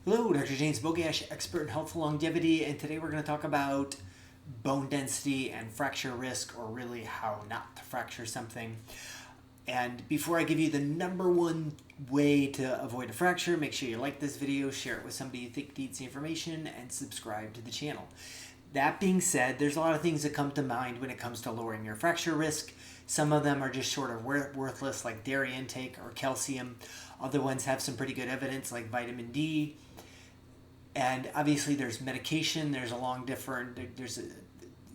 Hello, Dr. James Bogash, expert in health and longevity, and today we're going to talk about bone density and fracture risk, or really how not to fracture something. And before I give you the number one way to avoid a fracture, make sure you like this video, share it with somebody you think needs the information, and subscribe to the channel. That being said, there's a lot of things that come to mind when it comes to lowering your fracture risk. Some of them are just sort of worthless, like dairy intake or calcium. Other ones have some pretty good evidence, like vitamin D. And obviously there's medication. There's a long different,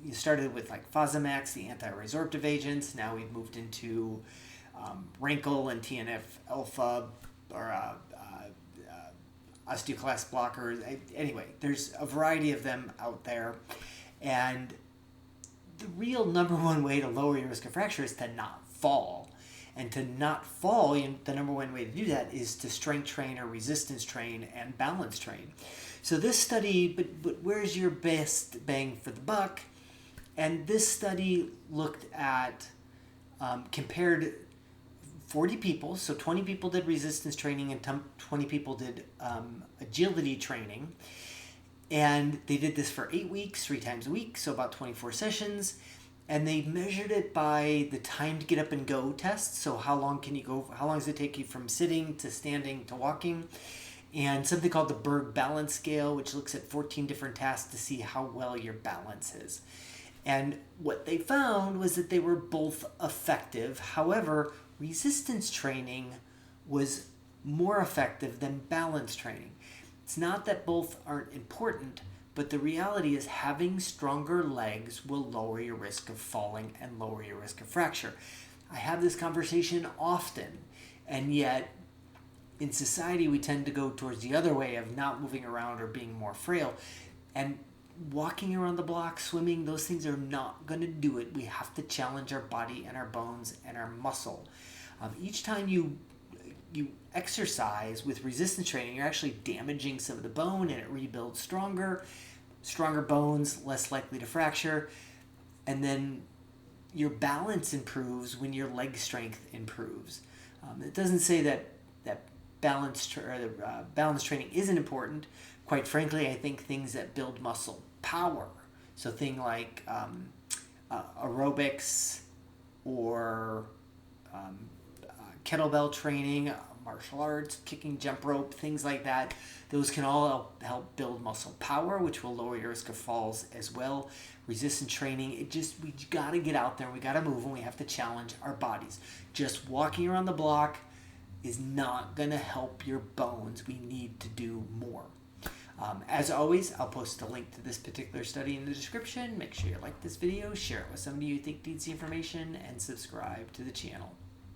you started with like Fosamax, the anti-resorptive agents. Now we've moved into Rankle and TNF alpha, or osteoclast blockers. Anyway, there's a variety of them out there. And the real number one way to lower your risk of fracture is to not fall. And to not fall, the number one way to do that is to strength train or resistance train and balance train. So this study, but where's your best bang for the buck? And this study looked at, compared 40 people, so 20 people did resistance training and 20 people did agility training. And they did this for 8 weeks, 3 times a week, so about 24 sessions. And they measured it by the time to get up and go test. So how long can you go? How long does it take you from sitting to standing to walking? And something called the Berg Balance Scale, which looks at 14 different tasks to see how well your balance is. And what they found was that they were both effective. However, resistance training was more effective than balance training. It's not that both aren't important, but the reality is having stronger legs will lower your risk of falling and lower your risk of fracture. I have this conversation often, and yet in society we tend to go towards the other way of not moving around or being more frail. And walking around the block, swimming, those things are not going to do it. We have to challenge our body and our bones and our muscle. Each time you exercise with resistance training, you're actually damaging some of the bone, and it rebuilds stronger bones, less likely to fracture. And then your balance improves when your leg strength improves. It doesn't say that balance training isn't important. Quite frankly, I think things that build muscle power, so things like aerobics or kettlebell training, martial arts, kicking, jump rope, things like that, those can all help build muscle power, which will lower your risk of falls as well. Resistance training, we got to get out there, we got to move, and we have to challenge our bodies. Just walking around the block is not going to help your bones. We need to do more. As always, I'll post a link to this particular study in the description. Make sure you like this video, share it with somebody you think needs the information, and subscribe to the channel.